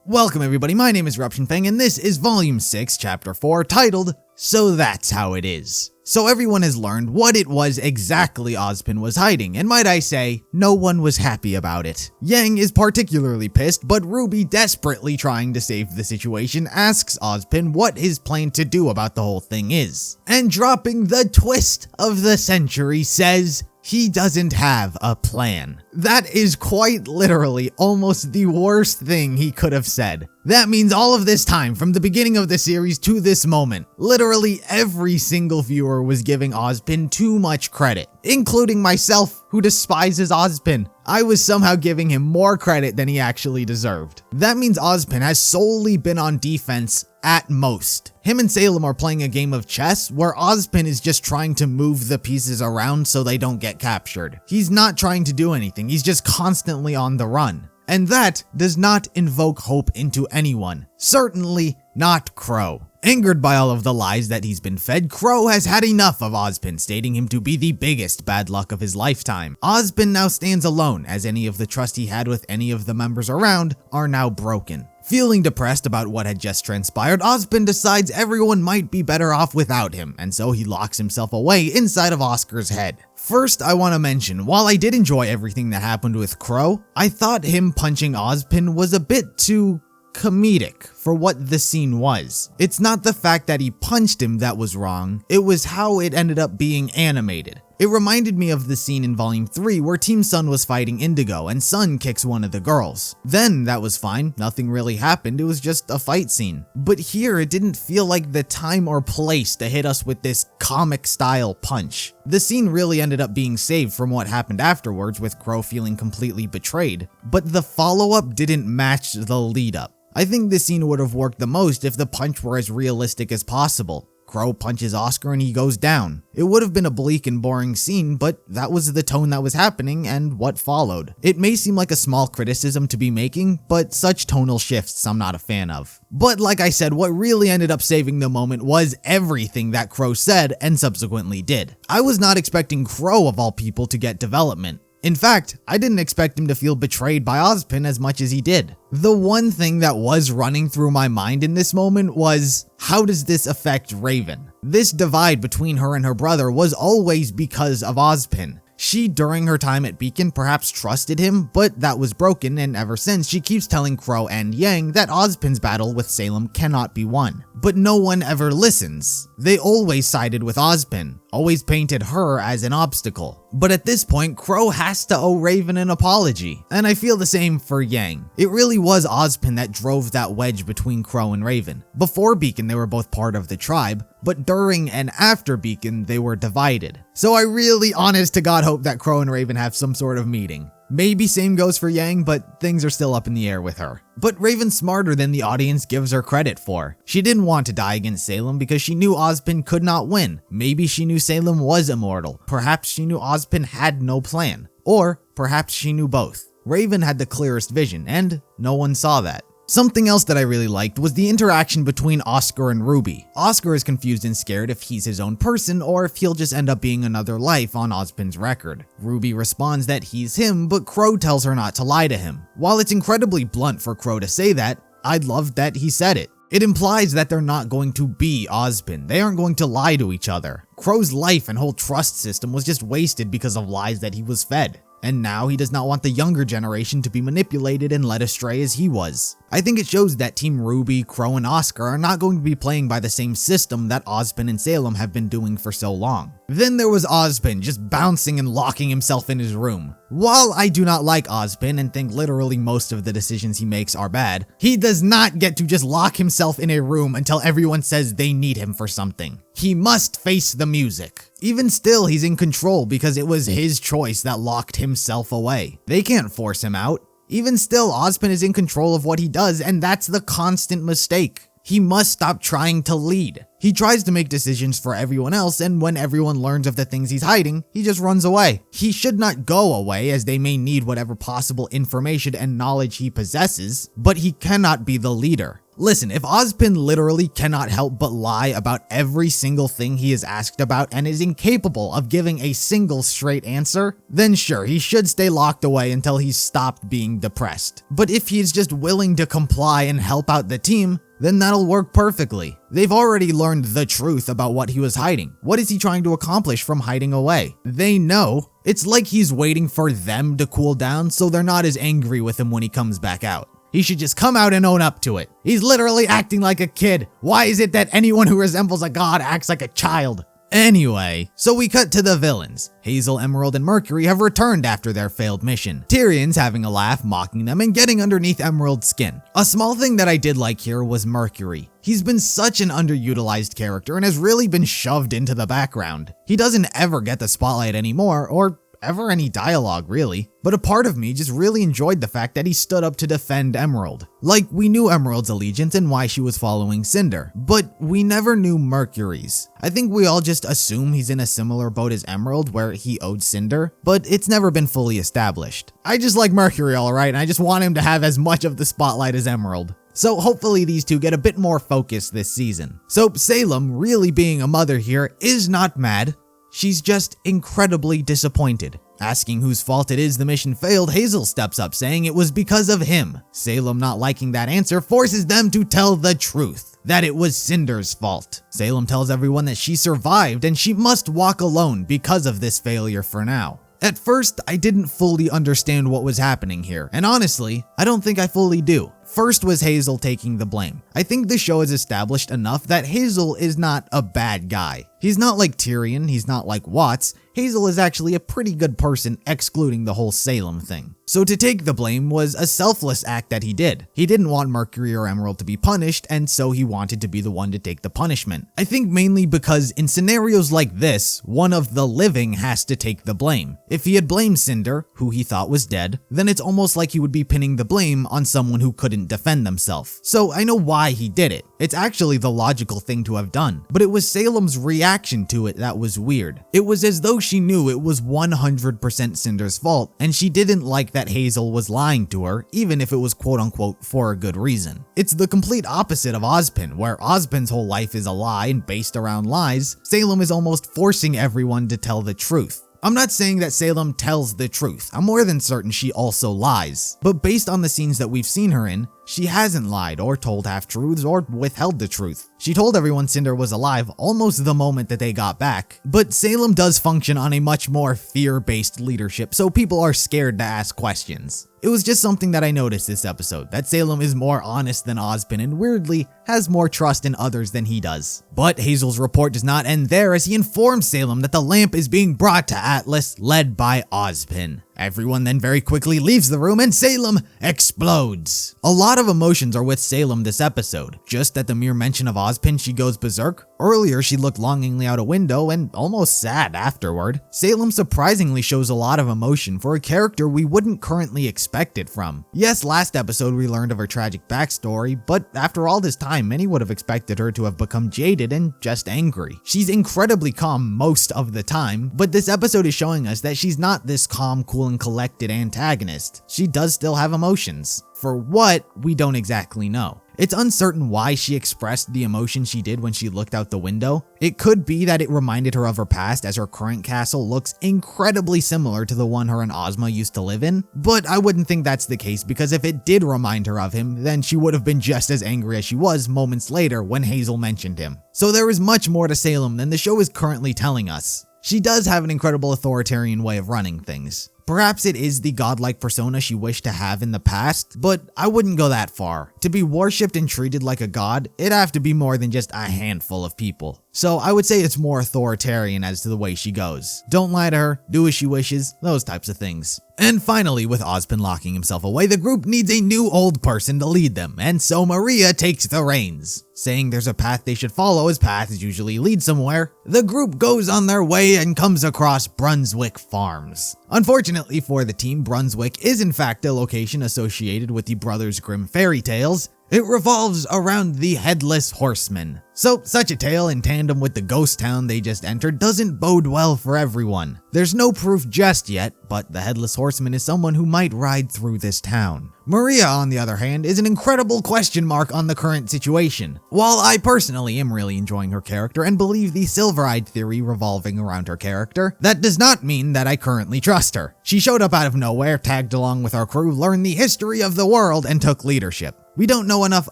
Welcome everybody, my name is EruptionFang and this is Volume 6, Chapter 4, titled, So That's How It Is. So everyone has learned what it was exactly Ozpin was hiding, and might I say, no one was happy about it. Yang is particularly pissed, but RWBY, desperately trying to save the situation, asks Ozpin what his plan to do about the whole thing is. And dropping the twist of the century, says, he doesn't have a plan. That is quite literally almost the worst thing he could have said. That means all of this time, from the beginning of the series to this moment, literally every single viewer was giving Ozpin too much credit, including myself, who despises Ozpin. I was somehow giving him more credit than he actually deserved. That means Ozpin has solely been on defense at most. Him and Salem are playing a game of chess where Ozpin is just trying to move the pieces around so they don't get captured. He's not trying to do anything, he's just constantly on the run. And that does not invoke hope into anyone. Certainly not Crow. Angered by all of the lies that he's been fed, Crow has had enough of Ozpin, stating him to be the biggest bad luck of his lifetime. Ozpin now stands alone, as any of the trust he had with any of the members around are now broken. Feeling depressed about what had just transpired, Ozpin decides everyone might be better off without him, and so he locks himself away inside of Oscar's head. First, I want to mention, while I did enjoy everything that happened with Crow, I thought him punching Ozpin was a bit too comedic for what the scene was. It's not the fact that he punched him that was wrong, it was how it ended up being animated. It reminded me of the scene in Volume 3 where Team Sun was fighting Indigo and Sun kicks one of the girls. Then that was fine, nothing really happened, it was just a fight scene. But here it didn't feel like the time or place to hit us with this comic style punch. The scene really ended up being saved from what happened afterwards, with Crow feeling completely betrayed, but the follow-up didn't match the lead-up. I think this scene would have worked the most if the punch were as realistic as possible. Crow punches Oscar and he goes down. It would have been a bleak and boring scene, but that was the tone that was happening and what followed. It may seem like a small criticism to be making, but such tonal shifts I'm not a fan of. But like I said, what really ended up saving the moment was everything that Crow said and subsequently did. I was not expecting Crow of all people to get development. In fact, I didn't expect him to feel betrayed by Ozpin as much as he did. The one thing that was running through my mind in this moment was, how does this affect Raven? This divide between her and her brother was always because of Ozpin. She, during her time at Beacon, perhaps trusted him, but that was broken, and ever since she keeps telling Crow and Yang that Ozpin's battle with Salem cannot be won. But no one ever listens. They always sided with Ozpin, always painted her as an obstacle. But at this point, Crow has to owe Raven an apology, and I feel the same for Yang. It really was Ozpin that drove that wedge between Crow and Raven. Before Beacon, they were both part of the tribe, but during and after Beacon, they were divided. So I really, honest to God, hope that Crow and Raven have some sort of meeting. Maybe same goes for Yang, but things are still up in the air with her. But Raven's smarter than the audience gives her credit for. She didn't want to die against Salem because she knew Ozpin could not win. Maybe she knew Salem was immortal. Perhaps she knew Ozpin had no plan. Or perhaps she knew both. Raven had the clearest vision, and no one saw that. Something else that I really liked was the interaction between Oscar and RWBY. Oscar is confused and scared if he's his own person or if he'll just end up being another life on Ozpin's record. RWBY responds that he's him, but Crow tells her not to lie to him. While it's incredibly blunt for Crow to say that, I loved that he said it. It implies that they're not going to be Ozpin. They aren't going to lie to each other. Crow's life and whole trust system was just wasted because of lies that he was fed. And now he does not want the younger generation to be manipulated and led astray as he was. I think it shows that Team RWBY, Crow, and Oscar are not going to be playing by the same system that Ozpin and Salem have been doing for so long. Then there was Ozpin just bouncing and locking himself in his room. While I do not like Ozpin and think literally most of the decisions he makes are bad, he does not get to just lock himself in a room until everyone says they need him for something. He must face the music. Even still, he's in control because it was his choice that locked himself away. They can't force him out. Even still, Ozpin is in control of what he does, and that's the constant mistake. He must stop trying to lead. He tries to make decisions for everyone else, and when everyone learns of the things he's hiding, he just runs away. He should not go away, as they may need whatever possible information and knowledge he possesses, but he cannot be the leader. Listen, if Ozpin literally cannot help but lie about every single thing he is asked about and is incapable of giving a single straight answer, then sure, he should stay locked away until he's stopped being depressed. But if he is just willing to comply and help out the team, then that'll work perfectly. They've already learned the truth about what he was hiding. What is he trying to accomplish from hiding away? They know. It's like he's waiting for them to cool down so they're not as angry with him when he comes back out. He should just come out and own up to it. He's literally acting like a kid. Why is it that anyone who resembles a god acts like a child? Anyway, so we cut to the villains. Hazel, Emerald, and Mercury have returned after their failed mission. Tyrion's having a laugh, mocking them and getting underneath Emerald's skin. A small thing that I did like here was Mercury. He's been such an underutilized character and has really been shoved into the background. He doesn't ever get the spotlight anymore, or ever any dialogue really, but a part of me just really enjoyed the fact that he stood up to defend Emerald. Like, we knew Emerald's allegiance and why she was following Cinder, but we never knew Mercury's. I think we all just assume he's in a similar boat as Emerald where he owed Cinder, but it's never been fully established. I just like Mercury alright, and I just want him to have as much of the spotlight as Emerald. So hopefully these two get a bit more focus this season. So Salem, really being a mother here, is not mad. She's just incredibly disappointed. Asking whose fault it is the mission failed, Hazel steps up saying it was because of him. Salem, not liking that answer, forces them to tell the truth, that it was Cinder's fault. Salem tells everyone that she survived and she must walk alone because of this failure for now. At first, I didn't fully understand what was happening here, and honestly, I don't think I fully do. First was Hazel taking the blame. I think the show has established enough that Hazel is not a bad guy. He's not like Tyrion, he's not like Watts. Hazel is actually a pretty good person, excluding the whole Salem thing. So to take the blame was a selfless act that he did. He didn't want Mercury or Emerald to be punished, and so he wanted to be the one to take the punishment. I think mainly because in scenarios like this, one of the living has to take the blame. If he had blamed Cinder, who he thought was dead, then it's almost like he would be pinning the blame on someone who couldn't defend themselves. So I know why he did it. It's actually the logical thing to have done, but it was Salem's reaction to it that was weird. It was as though she knew it was 100% Cinder's fault, and she didn't like that Hazel was lying to her, even if it was quote-unquote for a good reason. It's the complete opposite of Ozpin, where Ozpin's whole life is a lie and based around lies. Salem is almost forcing everyone to tell the truth. I'm not saying that Salem tells the truth, I'm more than certain she also lies. But based on the scenes that we've seen her in, she hasn't lied or told half-truths or withheld the truth. She told everyone Cinder was alive almost the moment that they got back. But Salem does function on a much more fear-based leadership, so people are scared to ask questions. It was just something that I noticed this episode, that Salem is more honest than Ozpin and weirdly has more trust in others than he does. But Hazel's report does not end there, as he informs Salem that the lamp is being brought to Atlas, led by Ozpin. Everyone then very quickly leaves the room and Salem explodes. A lot of emotions are with Salem this episode. Just at the mere mention of Ozpin, she goes berserk. Earlier, she looked longingly out a window and almost sad afterward. Salem surprisingly shows a lot of emotion for a character we wouldn't currently expect it from. Yes, last episode we learned of her tragic backstory, but after all this time, many would have expected her to have become jaded and just angry. She's incredibly calm most of the time, but this episode is showing us that she's not this calm, cool, and collected antagonist. She does still have emotions. For what, we don't exactly know. It's uncertain why she expressed the emotion she did when she looked out the window. It could be that it reminded her of her past, as her current castle looks incredibly similar to the one her and Ozma used to live in, but I wouldn't think that's the case, because if it did remind her of him, then she would have been just as angry as she was moments later when Hazel mentioned him. So there is much more to Salem than the show is currently telling us. She does have an incredible authoritarian way of running things. Perhaps it is the godlike persona she wished to have in the past, but I wouldn't go that far. To be worshipped and treated like a god, it'd have to be more than just a handful of people. So I would say it's more authoritarian as to the way she goes. Don't lie to her, do as she wishes, those types of things. And finally, with Ozpin locking himself away, the group needs a new old person to lead them, and so Maria takes the reins. Saying there's a path they should follow, as paths usually lead somewhere, the group goes on their way and comes across Brunswick Farms. Unfortunately for the team, Brunswick is in fact a location associated with the Brothers Grimm fairy tales, It revolves around the Headless Horseman. So, such a tale in tandem with the ghost town they just entered doesn't bode well for everyone. There's no proof just yet, but the Headless Horseman is someone who might ride through this town. Maria, on the other hand, is an incredible question mark on the current situation. While I personally am really enjoying her character and believe the Silver-Eyed theory revolving around her character, that does not mean that I currently trust her. She showed up out of nowhere, tagged along with our crew, learned the history of the world, and took leadership. We don't know enough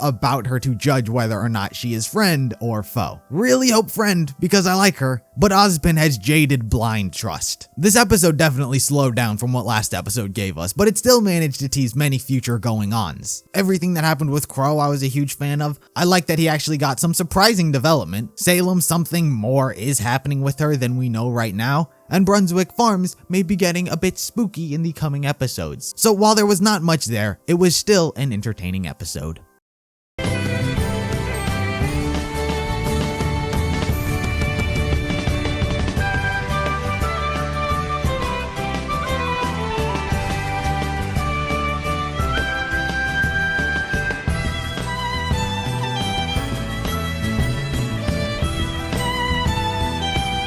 about her to judge whether or not she is friend or foe. Really hope friend, because I like her, but Ozpin has jaded blind trust. This episode definitely slowed down from what last episode gave us, but it still managed to tease many future going-ons. Everything that happened with Crow I was a huge fan of. I like that he actually got some surprising development. Salem, something more is happening with her than we know right now. And Brunswick Farms may be getting a bit spooky in the coming episodes. So while there was not much there, it was still an entertaining episode.